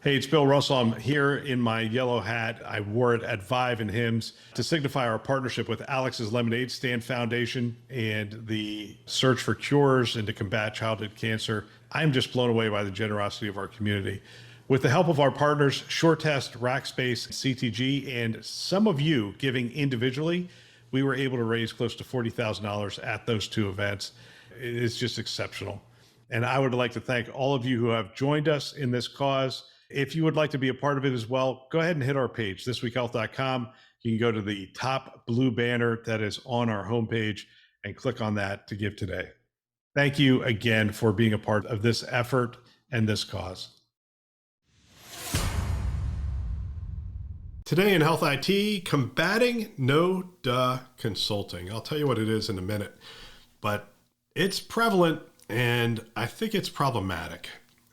Hey, it's Bill Russell. I'm here in my yellow hat. I wore it at Vive and Hims to signify our partnership with Alex's Lemonade Stand Foundation and the search for cures and to combat childhood cancer. I'm just blown away by the generosity of our community. With the help of our partners, SureTest, Rackspace, CTG, and some of you giving individually, we were able to raise close to $40,000 at those two events. It is just exceptional. And I would like to thank all of you who have joined us in this cause. If you would like to be a part of it as well, go ahead and hit our page, thisweekhealth.com. You can go to the top blue banner that is on our homepage and click on that to give today. Thank you again for being a part of this effort and this cause. Today in Health IT, combating no-duh consulting. I'll tell you what it is in a minute, but it's prevalent and I think it's problematic.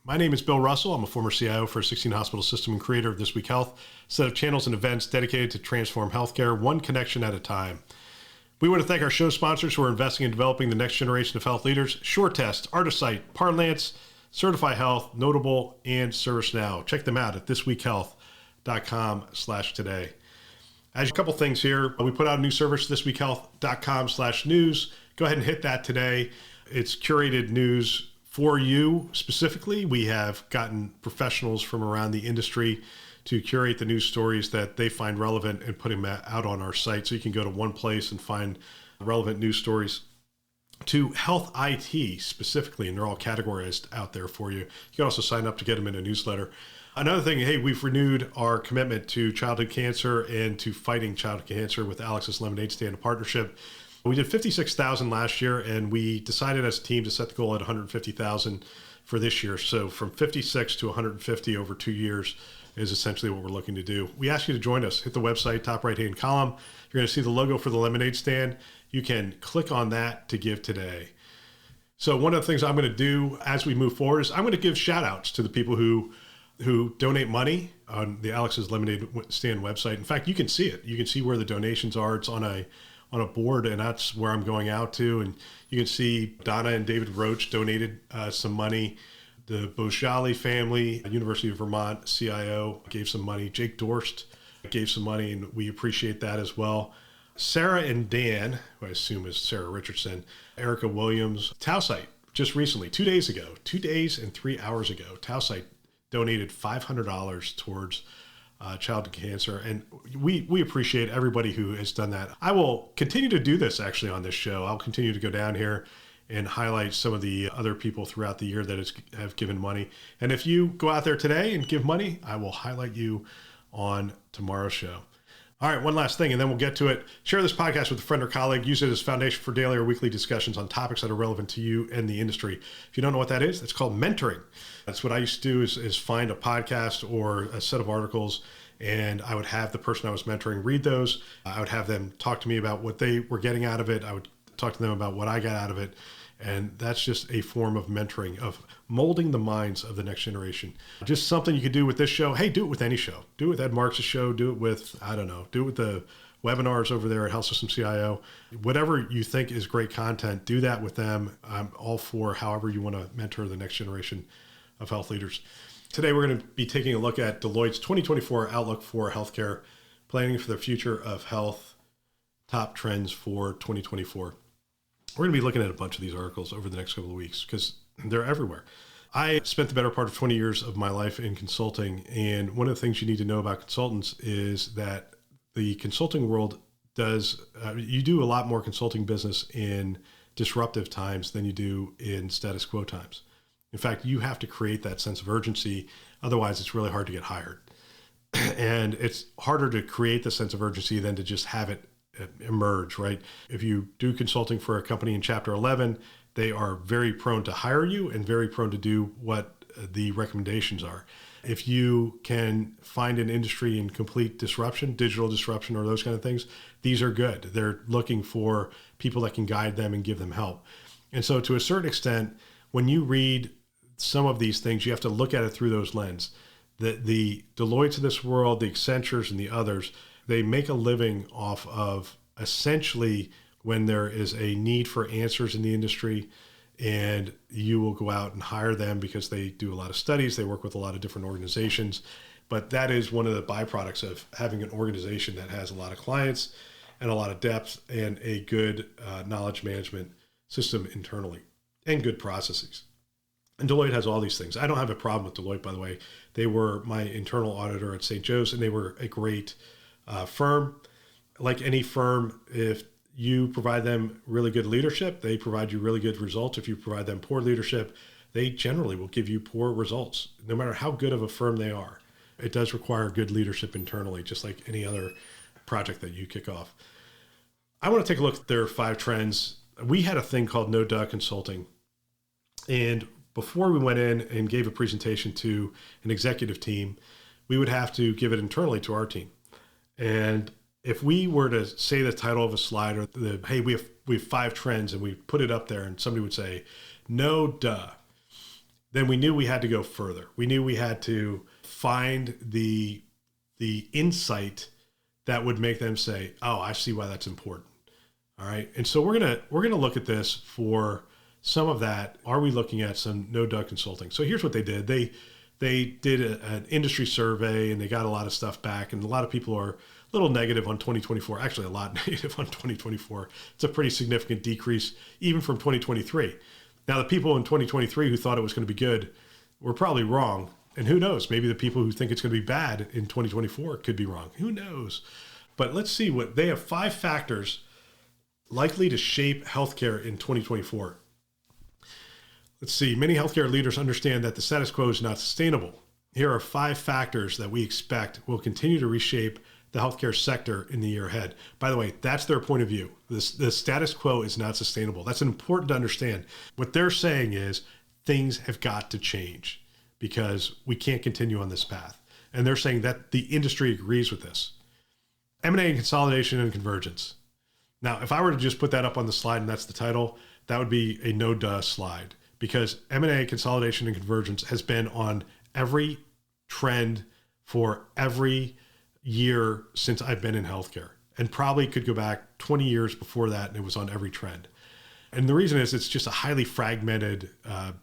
My name is Bill Russell. I'm a former CIO for a 16 hospital system and creator of This Week Health, a set of channels and events dedicated to transform healthcare one connection at a time. We want to thank our show sponsors who are investing in developing the next generation of health leaders: SureTest, Artisight, Parlance, Certify Health, Notable, and ServiceNow. Check them out at thisweekhealth.com/today. As a couple things here, we put out a new service, thisweekhealth.com/news. Go ahead and hit that today. It's curated news for you specifically. We have gotten professionals from around the industry to curate the news stories that they find relevant and put them out on our site. So you can go to one place and find relevant news stories to health IT specifically, and they're all categorized out there for you. You can also sign up to get them in a newsletter. Another thing, hey, we've renewed our commitment to childhood cancer and to fighting childhood cancer with Alex's Lemonade Stand partnership. We did 56,000 last year, and we decided as a team to set the goal at 150,000 for this year. So from 56 to 150 over 2 years is essentially what we're looking to do. We ask you to join us. Hit the website, top right-hand column. You're going to see the logo for the Lemonade Stand. You can click on that to give today. So one of the things I'm going to do as we move forward is I'm going to give shout outs to the people who donate money on the Alex's Lemonade Stand website. In fact, you can see it. You can see where the donations are. It's on a board, and that's where I'm going out to. And you can see Donna and David Roach donated some money. The Bojali family, University of Vermont CIO, gave some money. Jake Dorst gave some money, and we appreciate that as well. Sarah and Dan, who I assume is Sarah Richardson, Erica Williams, Tausight, just recently, 2 days ago, 2 days and 3 hours ago, Tausight donated $500 towards childhood cancer. And we appreciate everybody who has done that. I will continue to do this actually on this show. I'll continue to go down here and highlight some of the other people throughout the year that have given money. And if you go out there today and give money, I will highlight you on tomorrow's show. All right, one last thing, and then we'll get to it. Share this podcast with a friend or colleague. Use it as foundation for daily or weekly discussions on topics that are relevant to you and the industry. If you don't know what that is, it's called mentoring. That's what I used to do is find a podcast or a set of articles, and I would have the person I was mentoring read those. I would have them talk to me about what they were getting out of it. I would talk to them about what I got out of it. And that's just a form of mentoring, of molding the minds of the next generation. Just something you could do with this show. Hey, do it with any show. Do it with Ed Marks' show. Do it with, do it with the webinars over there at Health System CIO. Whatever you think is great content, do that with them. I'm all for however you want to mentor the next generation of health leaders. Today, we're going to be taking a look at Deloitte's 2024 Outlook for Healthcare, Planning for the Future of Health, Top Trends for 2024. We're going to be looking at a bunch of these articles over the next couple of weeks because they're everywhere. I spent the better part of 20 years of my life in consulting, and one of the things you need to know about consultants is that the consulting world you do a lot more consulting business in disruptive times than you do in status quo times. In fact, you have to create that sense of urgency. Otherwise, it's really hard to get hired. And it's harder to create the sense of urgency than to just have it emerge, right? If you do consulting for a company in Chapter 11, they are very prone to hire you and very prone to do what the recommendations are. If you can find an industry in complete disruption, digital disruption, or those kind of things, these are good. They're looking for people that can guide them and give them help. And so to a certain extent, when you read some of these things, you have to look at it through those lenses. The Deloittes of this world, the Accentures and the others, they make a living off of essentially when there is a need for answers in the industry and you will go out and hire them because they do a lot of studies. They work with a lot of different organizations. But that is one of the byproducts of having an organization that has a lot of clients and a lot of depth and a good knowledge management system internally and good processes. And Deloitte has all these things. I don't have a problem with Deloitte, by the way. They were my internal auditor at St. Joe's, and they were a great firm. Like any firm, if you provide them really good leadership, they provide you really good results. If you provide them poor leadership, they generally will give you poor results, no matter how good of a firm they are. It does require good leadership internally, just like any other project that you kick off. I want to take a look at their 5 trends. We had a thing called No Duh Consulting. And before we went in and gave a presentation to an executive team, we would have to give it internally to our team. And if we were to say the title of a slide or hey, we have 5 trends, and we put it up there and somebody would say, no duh, then we knew we had to go further. We knew we had to find the insight that would make them say, oh, I see why that's important. All right. And so we're gonna look at this for some of that. Are we looking at some No Duh Consulting? So here's what they did. They did an industry survey, and they got a lot of stuff back, and a lot of people are a little negative on 2024, actually a lot negative on 2024. It's a pretty significant decrease even from 2023. Now, the people in 2023 who thought it was going to be good were probably wrong. And who knows, maybe the people who think it's going to be bad in 2024 could be wrong. Who knows? But let's see what they have. 5 factors likely to shape healthcare in 2024. Let's see. Many healthcare leaders understand that the status quo is not sustainable. Here are 5 factors that we expect will continue to reshape the healthcare sector in the year ahead. By the way, that's their point of view. The status quo is not sustainable. That's important to understand. What they're saying is things have got to change because we can't continue on this path. And they're saying that the industry agrees with this. M&A and consolidation and convergence. Now, if I were to just put that up on the slide and that's the title, that would be a no duh slide, because M&A, consolidation, and convergence has been on every trend for every year since I've been in healthcare, and probably could go back 20 years before that, and it was on every trend. And the reason is it's just a highly fragmented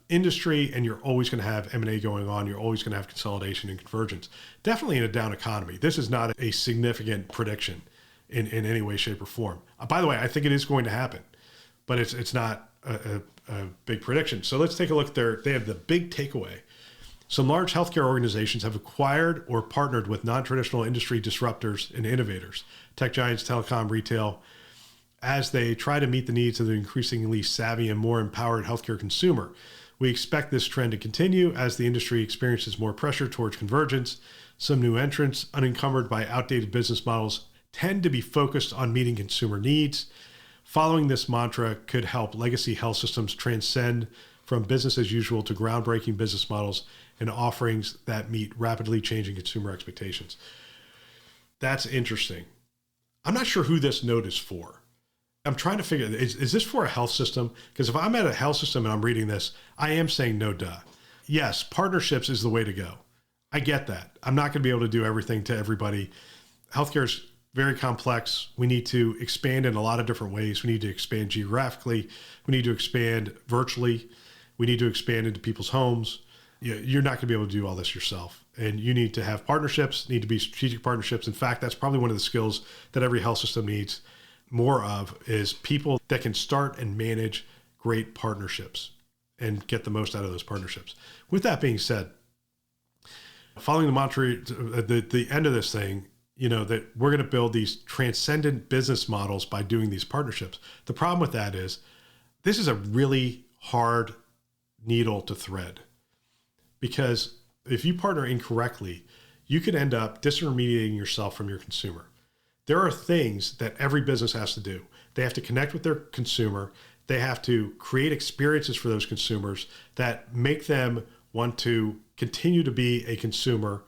industry, and you're always going to have M&A going on. You're always going to have consolidation and convergence. Definitely in a down economy. This is not a significant prediction in any way, shape, or form. By the way, I think it is going to happen, but it's not a big prediction. So let's take a look there. They have the big takeaway. Some large healthcare organizations have acquired or partnered with non-traditional industry disruptors and innovators, tech giants, telecom, retail, as they try to meet the needs of the increasingly savvy and more empowered healthcare consumer. We expect this trend to continue as the industry experiences more pressure towards convergence. Some new entrants, unencumbered by outdated business models, tend to be focused on meeting consumer needs. Following this mantra could help legacy health systems transcend from business as usual to groundbreaking business models and offerings that meet rapidly changing consumer expectations. That's interesting. I'm not sure who this note is for. I'm trying to figure, is this for a health system? Because if I'm at a health system and I'm reading this, I am saying no duh. Yes, partnerships is the way to go. I get that. I'm not going to be able to do everything to everybody. Healthcare is very complex. We need to expand in a lot of different ways. We need to expand geographically. We need to expand virtually. We need to expand into people's homes. You're not going to be able to do all this yourself. And you need to have partnerships, need to be strategic partnerships. In fact, that's probably one of the skills that every health system needs more of, is people that can start and manage great partnerships and get the most out of those partnerships. With that being said, following the mantra at the end of this thing, that we're going to build these transcendent business models by doing these partnerships. The problem with that is this is a really hard needle to thread, because if you partner incorrectly, you could end up disintermediating yourself from your consumer. There are things that every business has to do. They have to connect with their consumer. They have to create experiences for those consumers that make them want to continue to be a consumer.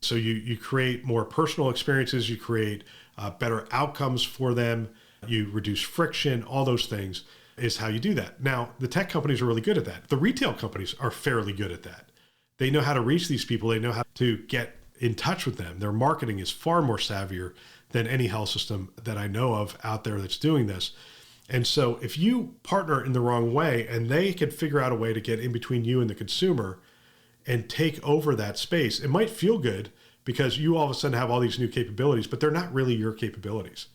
So you create more personal experiences, you create better outcomes for them, you reduce friction, all those things is how you do that. Now, the tech companies are really good at that. The retail companies are fairly good at that. They know how to reach these people. They know how to get in touch with them. Their marketing is far more savvier than any health system that I know of out there that's doing this. And so if you partner in the wrong way and they can figure out a way to get in between you and the consumer and take over that space, it might feel good because you all of a sudden have all these new capabilities, but they're not really your capabilities.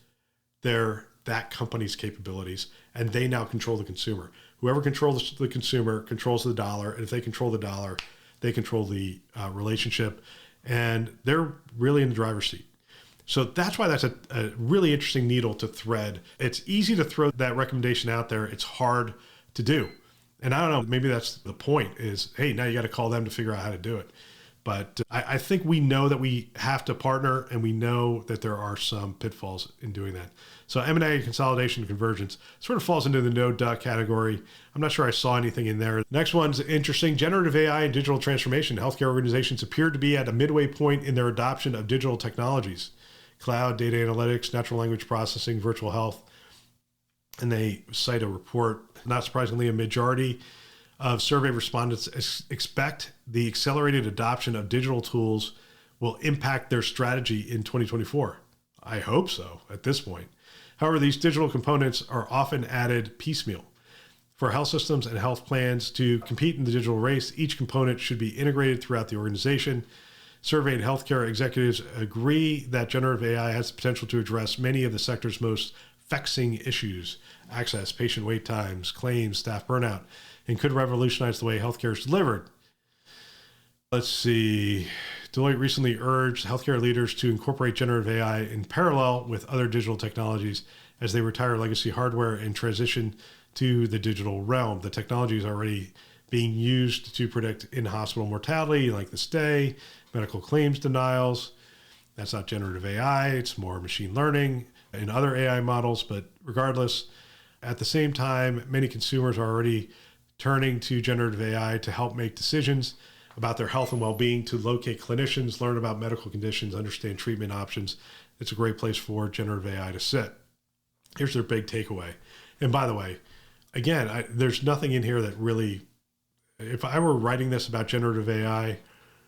They're that company's capabilities, and they now control the consumer. Whoever controls the consumer controls the dollar, and if they control the dollar, they control the relationship, and they're really in the driver's seat. So that's why that's a really interesting needle to thread. It's easy to throw that recommendation out there. It's hard to do. And I don't know, maybe that's the point is, hey, now you got to call them to figure out how to do it. But I think we know that we have to partner, and we know that there are some pitfalls in doing that. So M&A, consolidation, convergence sort of falls into the no duh category. I'm not sure I saw anything in there. Next one's interesting. Generative AI and digital transformation. Healthcare organizations appear to be at a midway point in their adoption of digital technologies. Cloud, data analytics, natural language processing, virtual health. And they cite a report, not surprisingly, a majority of survey respondents expect the accelerated adoption of digital tools will impact their strategy in 2024. I hope so at this point. However, these digital components are often added piecemeal. For health systems and health plans to compete in the digital race, each component should be integrated throughout the organization. Surveyed healthcare executives agree that generative AI has the potential to address many of the sector's most vexing issues: access, patient wait times, claims, staff burnout, and could revolutionize the way healthcare is delivered. Let's see. Deloitte recently urged healthcare leaders to incorporate generative AI in parallel with other digital technologies as they retire legacy hardware and transition to the digital realm. The technology is already being used to predict in-hospital mortality, like the stay, medical claims denials. That's not generative AI, it's more machine learning and other AI models. But regardless, at the same time, many consumers are already turning to generative AI to help make decisions about their health and well-being, to locate clinicians, learn about medical conditions, understand treatment options. It's a great place for generative AI to sit. Here's their big takeaway. And by the way, again, there's nothing in here that really, if I were writing this about generative AI,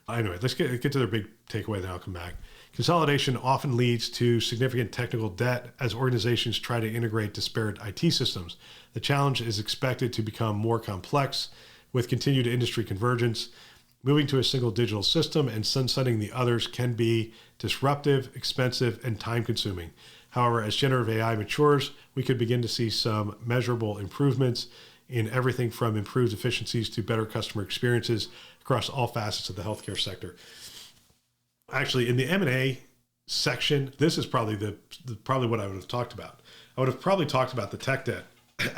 anyway, let's get to their big takeaway, then I'll come back. Consolidation often leads to significant technical debt as organizations try to integrate disparate IT systems. The challenge is expected to become more complex with continued industry convergence. Moving to a single digital system and sunsetting the others can be disruptive, expensive, and time-consuming. However, as generative AI matures, we could begin to see some measurable improvements in everything from improved efficiencies to better customer experiences across all facets of the healthcare sector. Actually, in the M&A section, this is probably probably what I would have talked about. I would have probably talked about the tech debt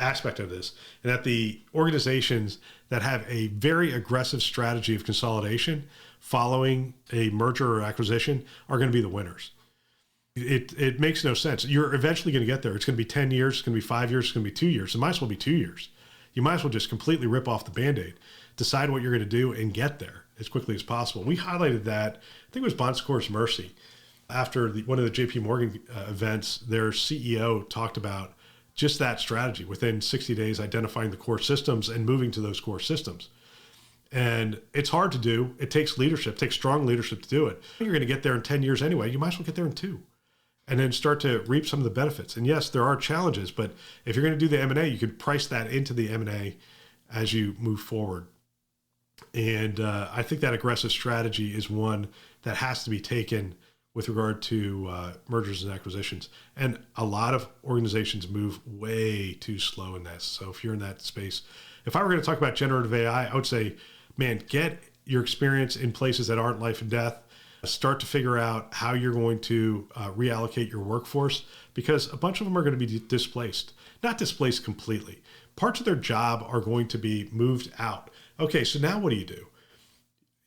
aspect of this, and that the organizations that have a very aggressive strategy of consolidation following a merger or acquisition are going to be the winners. It makes no sense. You're eventually going to get there. It's going to be 10 years, it's going to be 5 years, it's going to be 2 years. It might as well be 2 years. You might as well just completely rip off the Band-Aid, decide what you're going to do, and get there as quickly as possible. We highlighted that, I think it was Bon Secours Mercy. After one of the JP Morgan events, their CEO talked about just that strategy within 60 days, identifying the core systems and moving to those core systems. And it's hard to do. It takes leadership, it takes strong leadership to do it. You're going to get there in 10 years anyway. You might as well get there in 2 and then start to reap some of the benefits. And yes, there are challenges, but if you're going to do the M&A, you could price that into the M&A as you move forward. And I think that aggressive strategy is one that has to be taken with regard to mergers and acquisitions. And a lot of organizations move way too slow in this. So if you're in that space, if I were going to talk about generative AI, I would say, man, get your experience in places that aren't life and death. Start to figure out how you're going to reallocate your workforce, because a bunch of them are going to be displaced. Not displaced completely. Parts of their job are going to be moved out. Okay, so now what do?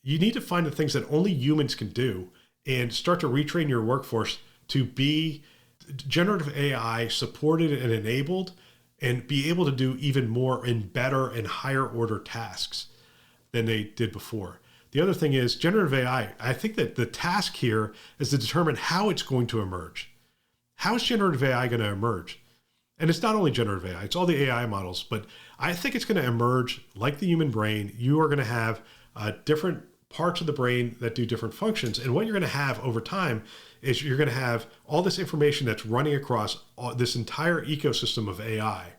You need to find the things that only humans can do and start to retrain your workforce to be generative AI supported and enabled, and be able to do even more and better and higher order tasks than they did before. The other thing is generative AI. I think that the task here is to determine how it's going to emerge. How is generative AI going to emerge? And it's not only generative AI, it's all the AI models, but I think it's going to emerge like the human brain. You are going to have different parts of the brain that do different functions. And what you're going to have over time is you're going to have all this information that's running across this entire ecosystem of AI.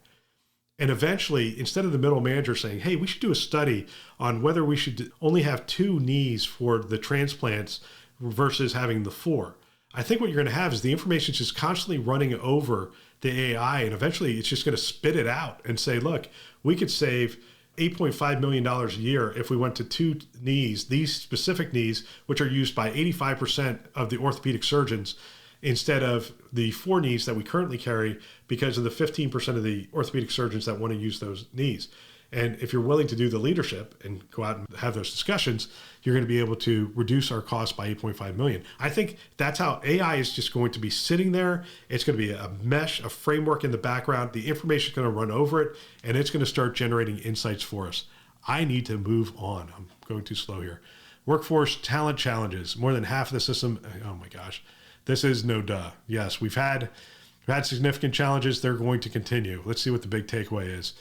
And eventually, instead of the middle manager saying, hey, we should do a study on whether we should only have 2 knees for the transplants versus having the 4. I think what you're going to have is the information just constantly running over the AI, and eventually it's just going to spit it out and say, look, we could save $8.5 million a year if we went to 2 knees, these specific knees, which are used by 85% of the orthopedic surgeons, instead of the 4 knees that we currently carry because of the 15% of the orthopedic surgeons that want to use those knees. And if you're willing to do the leadership and go out and have those discussions, you're going to be able to reduce our cost by 8.5 million. I think that's how AI is just going to be sitting there. It's going to be a mesh, a framework in the background. The information is going to run over it, and it's going to start generating insights for us. I need to move on. I'm going too slow here. Workforce talent challenges. More than half of the system. Oh my gosh. This is no duh. Yes, we've had significant challenges. They're going to continue. Let's see what the big takeaway is.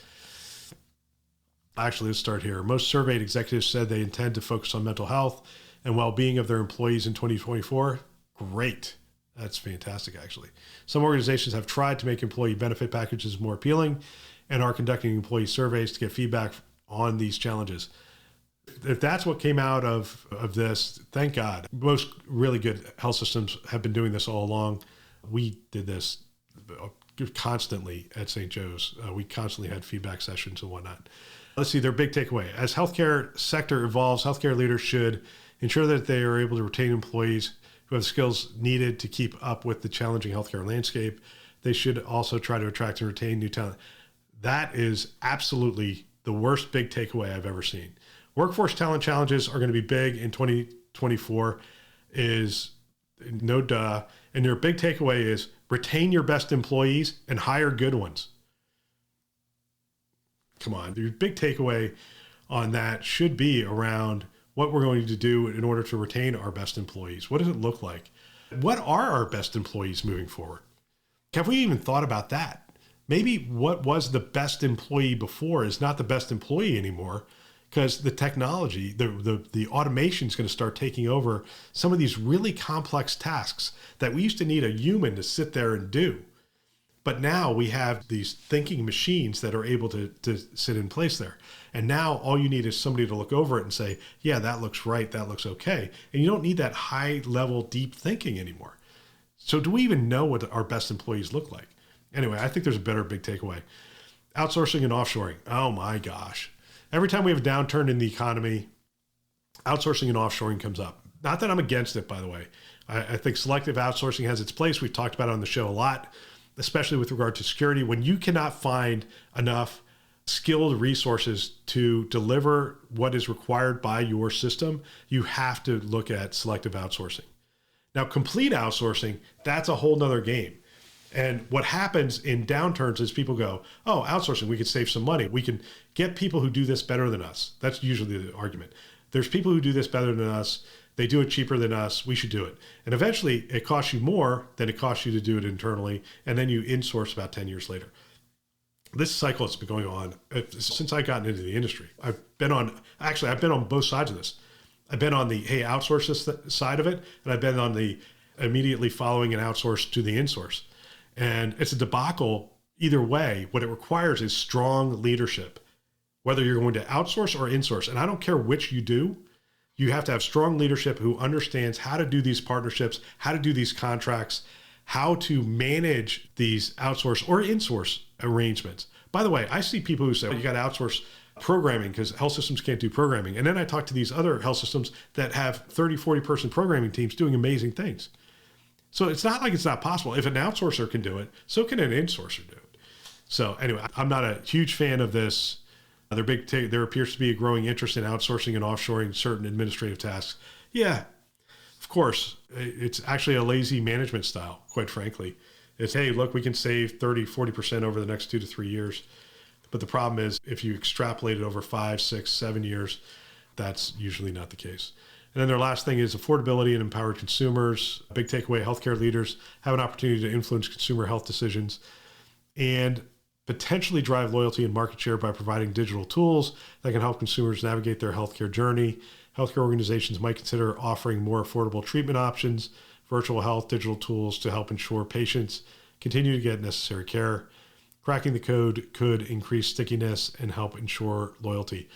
Actually, let's start here. Most surveyed executives said they intend to focus on mental health and well-being of their employees in 2024. Great. That's fantastic, actually. Some organizations have tried to make employee benefit packages more appealing and are conducting employee surveys to get feedback on these challenges. If that's what came out of this, thank God. Most really good health systems have been doing this all along. We did this constantly at St. Joe's. We constantly had feedback sessions and whatnot. Let's see, their big takeaway. As healthcare sector evolves, healthcare leaders should ensure that they are able to retain employees who have skills needed to keep up with the challenging healthcare landscape. They should also try to attract and retain new talent. That is absolutely the worst big takeaway I've ever seen. Workforce talent challenges are going to be big in 2024 is no duh. And their big takeaway is retain your best employees and hire good ones. Come on, your big takeaway on that should be around what we're going to do in order to retain our best employees. What does it look like? What are our best employees moving forward? Have we even thought about that? Maybe what was the best employee before is not the best employee anymore because the technology, the automation is going to start taking over some of these really complex tasks that we used to need a human to sit there and do. But now we have these thinking machines that are able to sit in place there. And now all you need is somebody to look over it and say, yeah, that looks right. That looks okay. And you don't need that high level, deep thinking anymore. So do we even know what our best employees look like? Anyway, I think there's a better big takeaway. Outsourcing and offshoring. Oh my gosh. Every time we have a downturn in the economy, outsourcing and offshoring comes up. Not that I'm against it, by the way. I think selective outsourcing has its place. We've talked about it on the show a lot, especially with regard to security. When you cannot find enough skilled resources to deliver what is required by your system, you have to look at selective outsourcing. Now, complete outsourcing, that's a whole nother game. And what happens in downturns is people go, oh, outsourcing, we could save some money. We can get people who do this better than us. That's usually the argument. There's people who do this better than us. They do it cheaper than us. We should do it. And eventually it costs you more than it costs you to do it internally. And then you insource about 10 years later. This cycle has been going on since I got into the industry. I've been on both sides of this. I've been on the, hey, outsource this side of it. And I've been on the immediately following an outsource to the insource. And it's a debacle either way. What it requires is strong leadership, whether you're going to outsource or insource. And I don't care which you do. You have to have strong leadership who understands how to do these partnerships, how to do these contracts, how to manage these outsource or insource arrangements. By the way, I see people who say, well, you got to outsource programming because health systems can't do programming. And then I talk to these other health systems that have 30, 40 person programming teams doing amazing things. So it's not like it's not possible. If an outsourcer can do it, so can an insourcer do it. So anyway, I'm not a huge fan of this. There appears to be a growing interest in outsourcing and offshoring certain administrative tasks. Yeah, of course. It's actually a lazy management style, quite frankly. It's, hey, look, we can save 30, 40% over the next 2 to 3 years. But the problem is if you extrapolate it over 5, 6, 7 years, that's usually not the case. And then their last thing is affordability and empowered consumers. Big takeaway, healthcare leaders have an opportunity to influence consumer health decisions and potentially drive loyalty and market share by providing digital tools that can help consumers navigate their healthcare journey healthcare organizations might consider offering more affordable treatment options, virtual health, digital tools to help ensure patients continue to get necessary care. Cracking the code could increase stickiness and help ensure loyalty.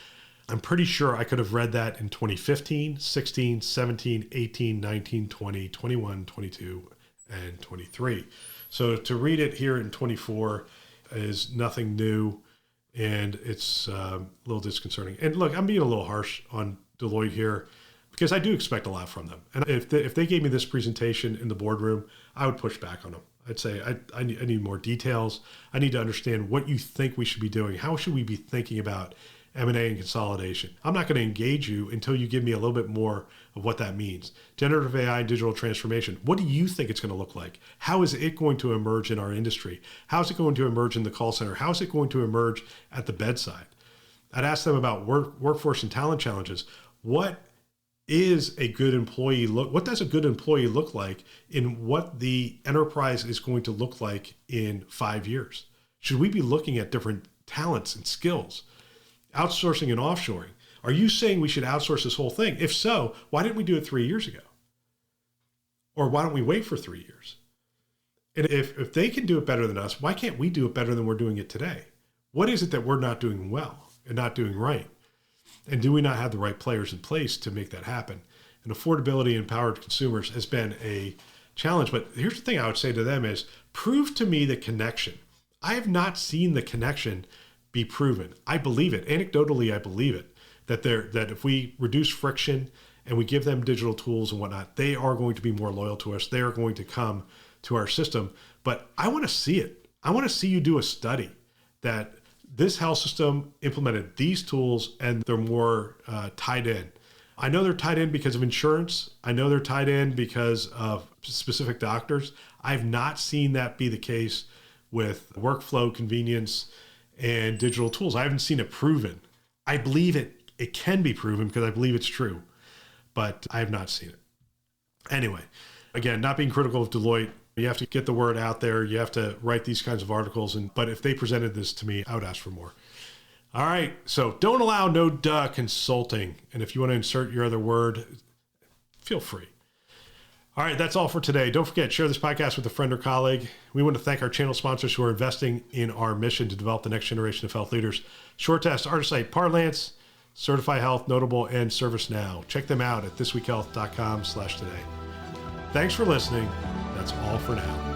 I'm pretty sure I could have read that in 2015, 16, 17, 18, 19, 20, 21, 22, and 23. So to read it here in 24 is nothing new, and it's a little disconcerting. And look, I'm being a little harsh on Deloitte here because I do expect a lot from them. And if they gave me this presentation in the boardroom, I would push back on them. I'd say I need more details. I need to understand what you think we should be doing. How should we be thinking about M&A and consolidation? I'm not going to engage you until you give me a little bit more of what that means. Generative AI and digital transformation. What do you think it's going to look like? How is it going to emerge in our industry? How is it going to emerge in the call center? How is it going to emerge at the bedside? I'd ask them about workforce and talent challenges. What is a good employee look? What does a good employee look like in what the enterprise is going to look like in 5 years? Should we be looking at different talents and skills? Outsourcing and offshoring. Are you saying we should outsource this whole thing? If so, why didn't we do it 3 years ago? Or why don't we wait for 3 years? And if they can do it better than us, why can't we do it better than we're doing it today? What is it that we're not doing well and not doing right? And do we not have the right players in place to make that happen? And affordability and empowered consumers has been a challenge. But here's the thing I would say to them is prove to me the connection. I have not seen the connection be proven. I believe it. Anecdotally, I believe it. That if we reduce friction and we give them digital tools and whatnot, they are going to be more loyal to us. They are going to come to our system. But I want to see it. I want to see you do a study that this health system implemented these tools and they're more tied in. I know they're tied in because of insurance. I know they're tied in because of specific doctors. I've not seen that be the case with workflow, convenience, and digital tools. I haven't seen it proven. I believe it can be proven because I believe it's true, but I have not seen it. Anyway, again, not being critical of Deloitte. You have to get the word out there. You have to write these kinds of articles. But if they presented this to me, I would ask for more. All right. So don't allow no duh consulting. And if you want to insert your other word, feel free. All right. That's all for today. Don't forget, share this podcast with a friend or colleague. We want to thank our channel sponsors who are investing in our mission to develop the next generation of health leaders. SureTest, Artisite, Parlance, Certify Health, Notable, and ServiceNow. Check them out at thisweekhealth.com/today. Thanks for listening. That's all for now.